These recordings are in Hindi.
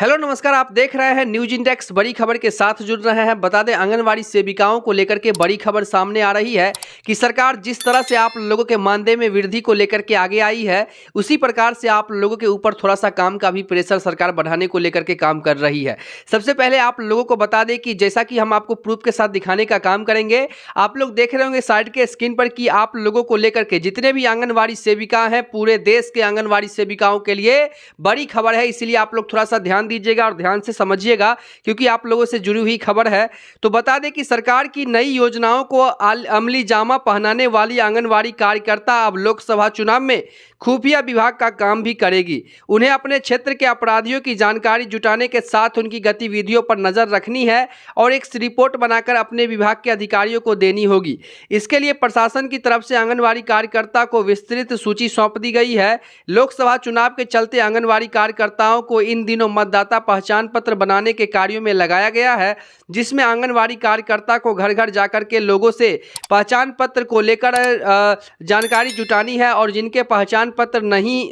हेलो नमस्कार, आप देख रहे हैं न्यूज इंडेक्स। बड़ी खबर के साथ जुड़ रहे हैं। बता दें, आंगनवाड़ी सेविकाओं को लेकर के बड़ी खबर सामने आ रही है कि सरकार जिस तरह से आप लोगों के मानदेय में वृद्धि को लेकर के आगे आई है, उसी प्रकार से आप लोगों के ऊपर थोड़ा सा काम का भी प्रेशर सरकार बढ़ाने को लेकर के काम कर रही है। सबसे पहले आप लोगों को बता दें कि जैसा कि हम आपको प्रूफ के साथ दिखाने का काम करेंगे, आप लोग देख रहे होंगे साइड के स्क्रीन पर कि आप लोगों को लेकर के जितने भी आंगनवाड़ी सेविका हैं, पूरे देश के आंगनवाड़ी सेविकाओं के लिए बड़ी खबर है। इसीलिए आप लोग थोड़ा सा ध्यान दीजिएगा और ध्यान से समझिएगा, क्योंकि आप लोगों से जुड़ी हुई खबर है। तो बता दें कि सरकार की नई योजनाओं को अमली जामा पहनाने वाली आंगनवाड़ी कार्यकर्ता अब लोकसभा चुनाव में खुफिया विभाग का काम भी करेगी। उन्हें अपने क्षेत्र के अपराधियों की जानकारी जुटाने के साथ उनकी गतिविधियों पर नजर रखनी है और एक रिपोर्ट बनाकर अपने विभाग के अधिकारियों को देनी होगी। इसके लिए प्रशासन की तरफ से आंगनवाड़ी कार्यकर्ता को विस्तृत सूची सौंप दी गई है। लोकसभा चुनाव के चलते आंगनवाड़ी कार्यकर्ताओं को इन दिनों मतदाता पहचान पत्र बनाने के कार्यों में लगाया गया है, जिसमें आंगनवाड़ी कार्यकर्ता को घर घर जाकर के लोगों से पहचान पत्र को लेकर जानकारी जुटानी है और जिनके पहचान पत्र नहीं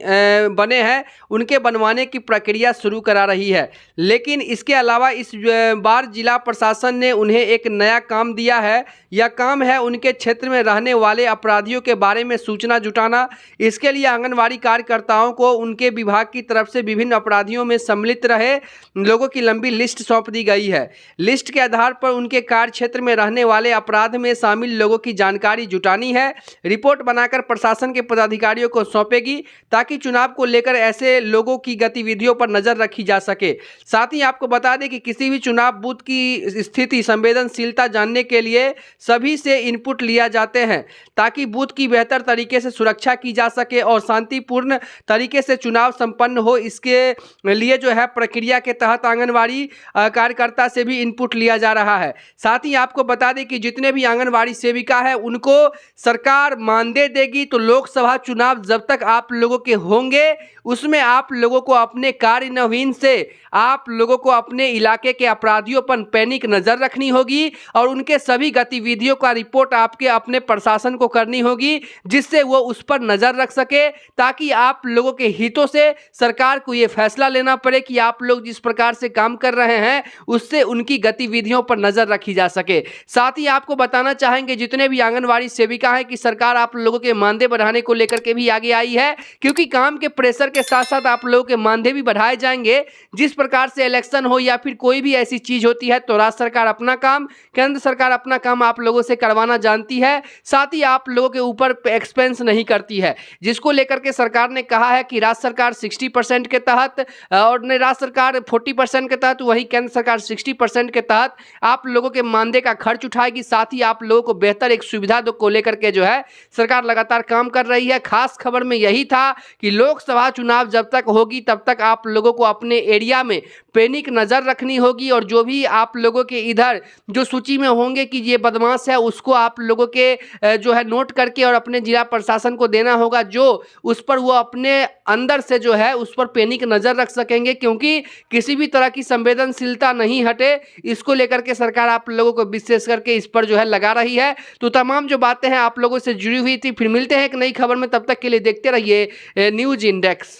बने हैं उनके बनवाने की प्रक्रिया शुरू करा रही है। लेकिन इसके अलावा इस बार जिला प्रशासन ने उन्हें एक नया काम दिया है। यह काम है उनके क्षेत्र में रहने वाले अपराधियों के बारे में सूचना जुटाना। इसके लिए आंगनवाड़ी कार्यकर्ताओं को उनके विभाग की तरफ से विभिन्न अपराधियों में सम्मिलित रहे लोगों की लंबी लिस्ट सौंप दी गई है। लिस्ट के आधार पर उनके कार्य क्षेत्र में रहने वाले अपराध में शामिल लोगों की जानकारी जुटानी है। रिपोर्ट बनाकर प्रशासन के पदाधिकारियों को सौंपेगी, ताकि चुनाव को लेकर ऐसे लोगों की गतिविधियों पर नजर रखी जा सके। साथ ही आपको बता दें कि किसी भी चुनाव बूथ की स्थिति संवेदनशीलता जानने के लिए सभी से इनपुट लिया जाते हैं, ताकि बूथ की बेहतर तरीके से सुरक्षा की जा सके और शांतिपूर्ण तरीके से चुनाव संपन्न हो। इसके लिए जो है प्रक्रिया के तहत आंगनवाड़ी कार्यकर्ता से भी इनपुट लिया जा रहा है। साथ ही आपको बता दें कि जितने भी आंगनवाड़ी सेविका है उनको सरकार मानदेय देगी। तो लोकसभा चुनाव जब तक आप लोगों के होंगे, उसमें आप लोगों को अपने कार्यान्वयन से आप लोगों को अपने इलाके के अपराधियों पर पैनिक नजर रखनी होगी और उनके सभी गतिविधियों का रिपोर्ट आपके अपने प्रशासन को करनी होगी, जिससे वो उस पर नजर रख सके, ताकि आप लोगों के हितों से सरकार को ये फैसला लेना पड़े कि आप लोग जिस प्रकार से काम कर रहे हैं उससे उनकी गतिविधियों पर नजर रखी जा सके। साथ ही आपको बताना चाहेंगे जितने भी आंगनवाड़ी सेविका हैं कि सरकार आप लोगों के मानदेय बढ़ाने को लेकर के भी आगे आई है, क्योंकि काम के प्रेशर के साथ साथ आप लोगों के मानदेय भी बढ़ाए जाएंगे। जिस प्रकार से इलेक्शन हो या फिर कोई भी ऐसी चीज होती है तो राज्य सरकार अपना काम, केंद्र सरकार अपना काम आप लोगों से करवाना जानती है। साथ ही आप लोगों के ऊपर एक्सपेंस नहीं करती है, जिसको लेकर के सरकार ने कहा है कि राज्य सरकार 60% के तहत और राज्य सरकार 40% के तहत, वही केंद्र सरकार 60% के तहत आप लोगों के मानदेय का खर्च उठाएगी। साथ ही आप लोगों को बेहतर एक सुविधा को लेकर के जो है सरकार लगातार काम कर रही है। खास खबर में यही था कि लोकसभा चुनाव जब तक होगी तब तक आप लोगों को अपने एरिया में पैनिक नजर रखनी होगी और जो भी आप लोगों के इधर जो सूची में होंगे कि ये बदमाश है, उसको आप लोगों के जो है नोट करके और अपने जिला प्रशासन को देना होगा, जो उस पर वो अपने अंदर से जो है उस पर पैनिक नजर रख सकेंगे, क्योंकि किसी भी तरह की संवेदनशीलता नहीं हटे। इसको लेकर के सरकार आप लोगों को विशेष करके इस पर जो है लगा रही है। तो तमाम जो बातें हैं आप लोगों से जुड़ी हुई थी। फिर मिलते हैं एक नई खबर में, तब तक के लिए देखते रहिए न्यूज इंडेक्स।